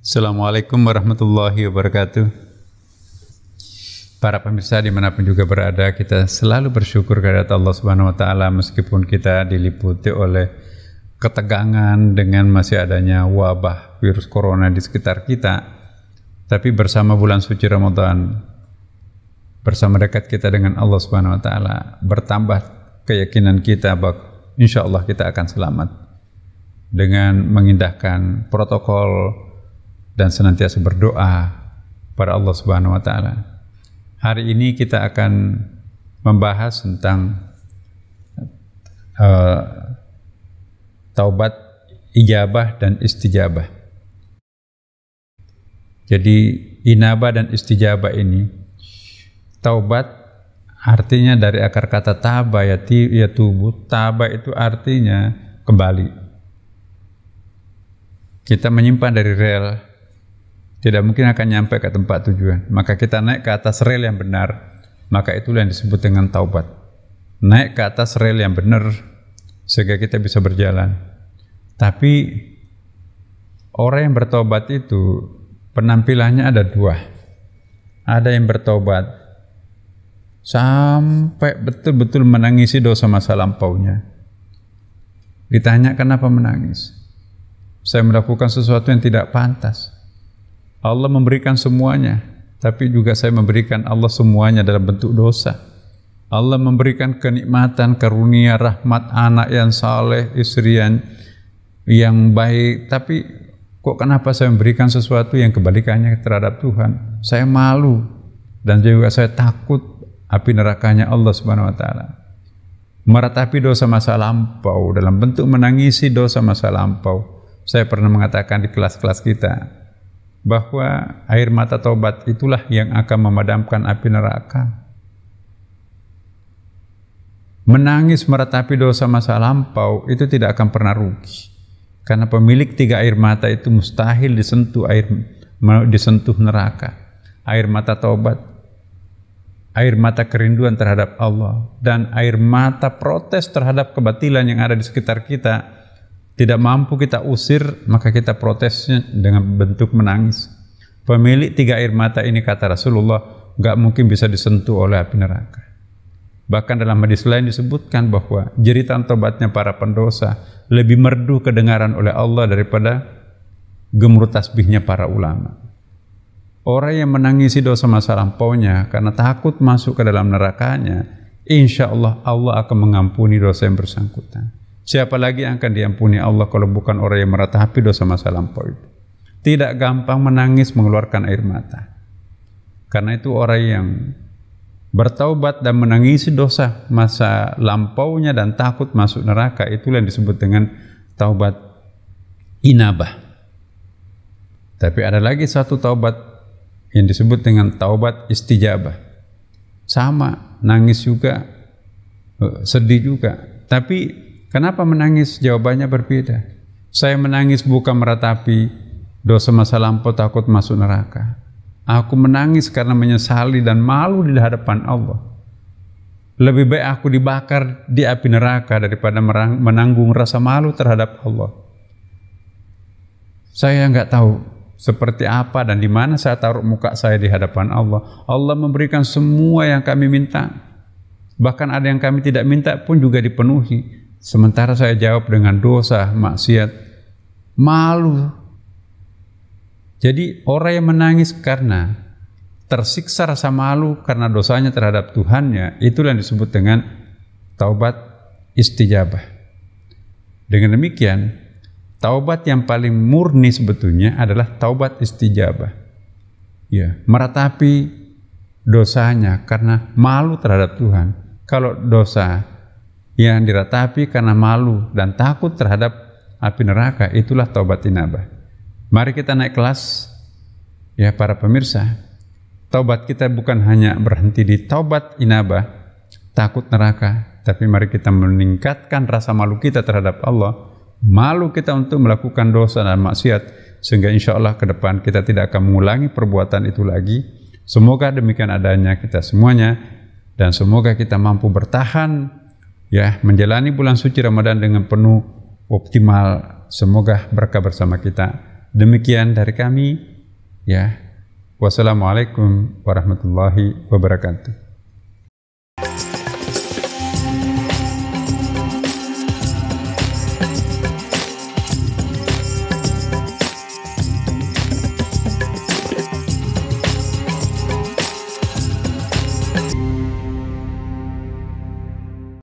Assalamualaikum warahmatullahi wabarakatuh. Para pemirsa dimanapun juga berada, kita selalu bersyukur kehadirat Allah Subhanahu Wa Taala meskipun kita diliputi oleh ketegangan dengan masih adanya wabah virus corona di sekitar kita. Tapi bersama bulan suci Ramadan, bersama dekat kita dengan Allah Subhanahu Wa Taala, bertambah keyakinan kita bahwa insya Allah kita akan selamat dengan mengindahkan protokol dan senantiasa berdoa pada Allah Subhanahu Wa Taala. Hari ini kita akan membahas tentang taubat ijabah dan istijabah. Jadi inabah dan istijabah ini, taubat artinya dari akar kata taba ya tubuh. Taba itu artinya kembali. Kita menyimpan dari rel, tidak mungkin akan nyampe ke tempat tujuan. Maka kita naik ke atas rel yang benar, maka itulah yang disebut dengan taubat. Naik ke atas rel yang benar sehingga kita bisa berjalan. Tapi orang yang bertobat itu penampilannya ada dua. Ada yang bertobat sampai betul-betul menangisi dosa masa lampaunya. Ditanya kenapa menangis? Saya melakukan sesuatu yang tidak pantas. Allah memberikan semuanya, tapi juga saya memberikan Allah semuanya dalam bentuk dosa. Allah memberikan kenikmatan, karunia, rahmat, anak yang saleh, istri yang baik, tapi kok kenapa saya memberikan sesuatu yang kebalikannya terhadap Tuhan? Saya malu dan juga saya takut api nerakanya Allah Subhanahu Wa Taala. Meratapi dosa masa lampau dalam bentuk menangisi dosa masa lampau. Saya pernah mengatakan di kelas-kelas kita bahwa air mata taubat itulah yang akan memadamkan api neraka. Menangis meratapi dosa masa lampau itu tidak akan pernah rugi, karena pemilik tiga air mata itu mustahil disentuh neraka. Air mata taubat, air mata kerinduan terhadap Allah, dan air mata protes terhadap kebatilan yang ada di sekitar kita. Tidak mampu kita usir, maka kita protesnya dengan bentuk menangis. Pemilik tiga air mata ini, kata Rasulullah, gak mungkin bisa disentuh oleh api neraka. Bahkan dalam hadis lain disebutkan bahwa jeritan tobatnya para pendosa lebih merdu kedengaran oleh Allah daripada gemuruh tasbihnya para ulama. Orang yang menangisi dosa masa lampaunya karena takut masuk ke dalam nerakanya, insya Allah Allah akan mengampuni dosa yang bersangkutan. Siapa lagi yang akan diampuni Allah kalau bukan orang yang meratapi dosa masa lampau itu? Tidak gampang menangis mengeluarkan air mata. Karena itu orang yang bertaubat dan menangisi dosa masa lampaunya dan takut masuk neraka, itulah yang disebut dengan taubat inabah. Tapi ada lagi satu taubat yang disebut dengan taubat istijabah. Sama, nangis juga, sedih juga. Tapi kenapa menangis? Jawabannya berbeda. Saya menangis bukan meratapi dosa masa lampau takut masuk neraka. Aku menangis karena menyesali dan malu di hadapan Allah. Lebih baik aku dibakar di api neraka daripada menanggung rasa malu terhadap Allah. Saya nggak tahu seperti apa dan di mana saya taruh muka saya di hadapan Allah. Allah memberikan semua yang kami minta. Bahkan ada yang kami tidak minta pun juga dipenuhi. Sementara saya jawab dengan dosa, maksiat, malu. Jadi orang yang menangis karena tersiksa rasa malu karena dosanya terhadap Tuhannya, itulah yang disebut dengan taubat istijabah. Dengan demikian, taubat yang paling murni sebetulnya adalah taubat istijabah. Ya, meratapi dosanya karena malu terhadap Tuhan. Kalau dosa yang diratapi karena malu dan takut terhadap api neraka, itulah taubat inabah. Mari kita naik kelas, ya para pemirsa. Taubat kita bukan hanya berhenti di taubat inabah, takut neraka, tapi mari kita meningkatkan rasa malu kita terhadap Allah, malu kita untuk melakukan dosa dan maksiat, sehingga insya Allah ke depan kita tidak akan mengulangi perbuatan itu lagi. Semoga demikian adanya kita semuanya, dan semoga kita mampu bertahan, ya, menjalani bulan suci Ramadan dengan penuh optimal. Semoga berkah bersama kita. Demikian dari kami, ya. Wassalamualaikum warahmatullahi wabarakatuh.